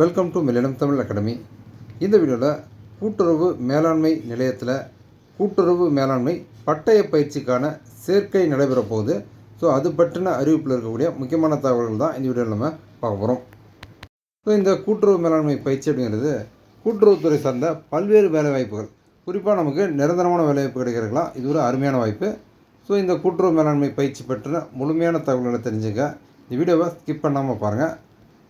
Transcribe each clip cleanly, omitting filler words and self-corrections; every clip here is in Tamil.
Welcome to millennium Tamil academy. இந்த வீடியோவில் கூட்டுறவு மேலாண்மை நிலையத்தில் கூட்டுறவு மேலாண்மை பட்டய பயிற்சிக்கான சேர்க்கை நடைபெற போகுது. ஸோ அது பற்றின அறிவிப்பில் இருக்கக்கூடிய முக்கியமான தகவல்கள் தான் இந்த வீடியோவில் நம்ம பார்க்க போகிறோம். ஸோ இந்த கூட்டுறவு மேலாண்மை பயிற்சி அப்படிங்கிறது கூட்டுறவுத்துறை சார்ந்த பல்வேறு வேலைவாய்ப்புகள், குறிப்பாக நமக்கு நிரந்தரமான வேலைவாய்ப்பு கிடைக்கிறதுலாம் இது ஒரு அருமையான வாய்ப்பு. ஸோ இந்த கூட்டுறவு மேலாண்மை பயிற்சி பற்றின முழுமையான தகவல்களை தெரிஞ்சுக்க இந்த வீடியோவை ஸ்கிப் பண்ணாமல் பாருங்கள்.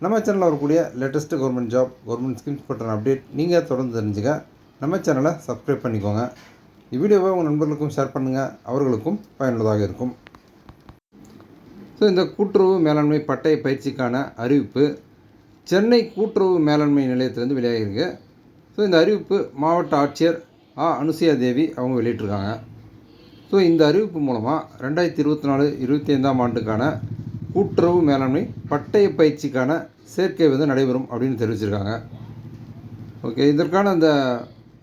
நம்ம சேனலில் வரக்கூடிய latest government job, government schemes பற்றின அப்டேட் நீங்கள் தொடர்ந்து தெரிஞ்சுக்க நம்ம சேனலை சப்ஸ்கிரைப் பண்ணிக்கோங்க. இந்த வீடியோவை உங்கள் நண்பர்களுக்கும் ஷேர் பண்ணுங்கள், அவர்களுக்கும் பயனுள்ளதாக இருக்கும். ஸோ இந்த கூட்டுறவு மேலாண்மை பட்டய பயிற்சிக்கான அறிவிப்பு சென்னை கூட்டுறவு மேலாண்மை நிலையத்திலேருந்து வெளியாகிருக்கு. ஸோ இந்த அறிவிப்பு மாவட்ட ஆட்சியர் அனுசுயா தேவி அவங்க வெளியிட்டிருக்காங்க. ஸோ இந்த அறிவிப்பு மூலமாக 2024-25 ஆண்டுக்கான கூட்டுறவு மேலாண்மை பட்டய பயிற்சிக்கான சேர்க்கை நடைபெறும் அப்படின்னு தெரிவிச்சிருக்காங்க. ஓகே, இதற்கான அந்த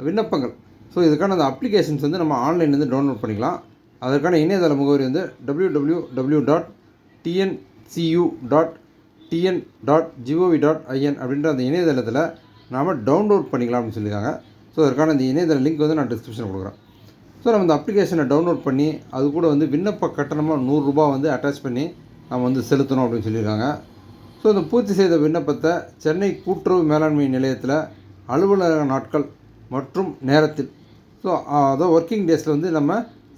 விண்ணப்பங்கள், ஸோ இதுக்கான அந்த அப்ளிகேஷன்ஸ் நம்ம ஆன்லைன்லேருந்து டவுன்லோட் பண்ணிக்கலாம். அதற்கான இணையதள முகவரி www.tncu.tn.gov.in அப்படின்ற அந்த இணையதளத்தில் நாம் டவுன்லோட் பண்ணிக்கலாம் அப்படின்னு சொல்லியிருக்காங்க. ஸோ அதற்கான இந்த இணையதள லிங்க் நான் டிஸ்கிரிப்ஷனில் கொடுக்குறேன். ஸோ நம்ம இந்த அப்ளிகேஷனை டவுன்லோட் பண்ணி அது கூட விண்ணப்ப கட்டணமாக ₹100 அட்டாச் பண்ணி நம்ம செலுத்தணும் அப்படின்னு சொல்லியிருக்காங்க. ஸோ இந்த பூர்த்தி செய்த விண்ணப்பத்தை சென்னை கூட்டுறவு மேலாண்மை நிலையத்தில் அலுவலக நாட்கள் மற்றும் நேரத்தில், ஸோ அதாவது ஒர்க்கிங் டேஸில் நம்ம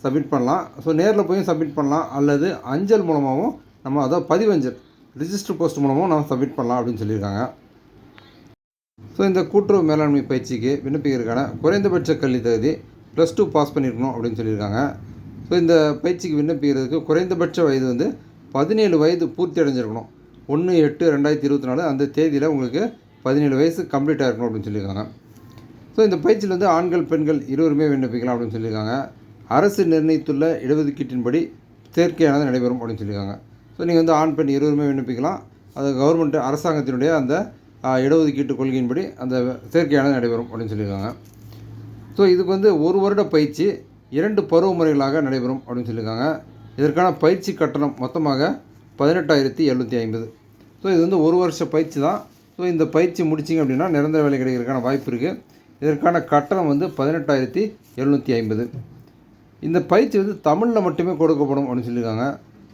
சப்மிட் பண்ணலாம். ஸோ நேரில் போய் சப்மிட் பண்ணலாம், அல்லது அஞ்சல் மூலமாகவும் நம்ம அதாவது பதிவஞ்சல் ரிஜிஸ்டர் போஸ்ட் மூலமாகவும் நம்ம சப்மிட் பண்ணலாம் அப்படின்னு சொல்லியிருக்காங்க. ஸோ இந்த கூட்டுறவு மேலாண்மை பயிற்சிக்கு விண்ணப்பிக்கிறதுக்கான குறைந்தபட்ச கல்வி தகுதி +2 பாஸ் பண்ணியிருக்கணும் அப்படின்னு சொல்லியிருக்காங்க. ஸோ இந்த பயிற்சிக்கு விண்ணப்பிக்கிறதுக்கு குறைந்தபட்ச வயது 17 வயது பூர்த்தி அடைஞ்சிருக்கணும். 1/8/2024 அந்த தேதியில் உங்களுக்கு 17 வயசு கம்ப்ளீட்டாக இருக்கணும் அப்படின்னு சொல்லியிருக்காங்க. ஸோ இந்த பயிற்சியில் ஆண்கள் பெண்கள் இருவருமே விண்ணப்பிக்கலாம் அப்படின்னு சொல்லியிருக்காங்க. அரசு நிர்ணயித்துள்ள இடஒதுக்கீட்டின்படி சேர்க்கையானது நடைபெறும் அப்படின்னு சொல்லியிருக்காங்க. ஸோ நீங்கள் ஆண் பெண் இருவருமே விண்ணப்பிக்கலாம். அது கவர்மெண்ட் அரசாங்கத்தினுடைய அந்த இடஒதுக்கீட்டு கொள்கையின்படி அந்த சேர்க்கையானது நடைபெறும் அப்படின்னு சொல்லியிருக்காங்க. ஸோ இதுக்கு 1 வருட பயிற்சி 2 பருவமுறைகளாக நடைபெறும் அப்படின்னு சொல்லியிருக்காங்க. இதற்கான பயிற்சி கட்டணம் மொத்தமாக 18,750. ஸோ இது 1 வருஷ பயிற்சி தான். ஸோ இந்த பயிற்சி முடிச்சிங்க அப்படின்னா நிரந்தர வேலை கிடைக்கிறதுக்கான வாய்ப்பு இருக்குது. இதற்கான கட்டணம் 18,750. இந்த பயிற்சி தமிழில் மட்டுமே கொடுக்கப்படும் அப்படின்னு சொல்லியிருக்காங்க.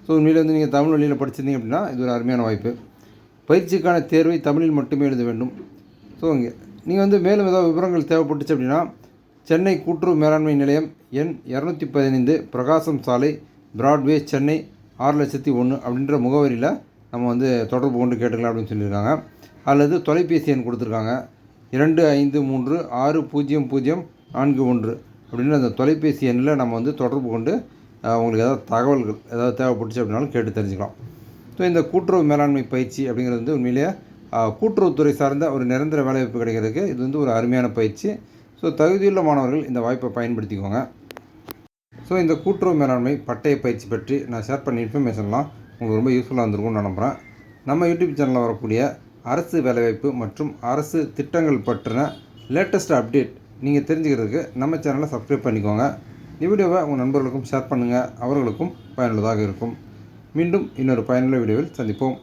ஸோ உண்மையில் நீங்கள் தமிழ் வழியில் படிச்சிருந்தீங்க அப்படின்னா இது ஒரு அருமையான வாய்ப்பு. பயிற்சிக்கான தேர்வை தமிழில் மட்டுமே எழுத வேண்டும். ஸோ இங்கே நீங்கள் மேலும் ஏதாவது விவரங்கள் தேவைப்பட்டுச்சு அப்படின்னா சென்னை கூட்டுறவு மேலாண்மை நிலையம் எண் 215 பிரகாசம் சாலை, பிராட்வே, சென்னை 6,01,000 அப்படின்ற முகவரியில் நம்ம தொடர்பு கொண்டு கேட்டுக்கலாம் அப்படின்னு சொல்லியிருக்காங்க. அல்லது தொலைபேசி எண் கொடுத்துருக்காங்க 25360041 அப்படின்ற அந்த தொலைபேசி எண்ணில் நம்ம தொடர்பு கொண்டு உங்களுக்கு ஏதாவது தகவல்கள் ஏதாவது தேவைப்பட்டுச்சு அப்படின்னாலும் கேட்டு தெரிஞ்சுக்கலாம். ஸோ இந்த கூட்டுறவு மேலாண்மை பயிற்சி அப்படிங்கிறது உண்மையிலேயே கூட்டுறவுத்துறை சார்ந்த ஒரு நிரந்தர வேலைவாய்ப்பு கிடைக்கிறதுக்கு இது ஒரு அருமையான பயிற்சி. ஸோ தகுதியுள்ள மாணவர்கள் இந்த வாய்ப்பை பயன்படுத்திக்கோங்க. ஸோ இந்த கூட்டுறவு மேலாண்மை பட்டய பயிற்சி பற்றி நான் ஷேர் பண்ண இன்ஃபர்மேஷன்லாம் உங்களுக்கு ரொம்ப யூஸ்ஃபுல்லாக இருந்திருக்கும்னு நான் நம்புகிறேன். நம்ம யூடியூப் சேனலில் வரக்கூடிய அரசு வேலைவாய்ப்பு மற்றும் அரசு திட்டங்கள் பற்றின லேட்டஸ்ட் அப்டேட் நீங்கள் தெரிஞ்சுக்கிறதுக்கு நம்ம சேனலை சப்ஸ்கிரைப் பண்ணிக்கோங்க. இந்த வீடியோவை உங்கள் நண்பர்களுக்கும் ஷேர் பண்ணுங்கள், அவர்களுக்கும் பயனுள்ளதாக இருக்கும். மீண்டும் இன்னொரு பயனுள்ள வீடியோவில் சந்திப்போம்.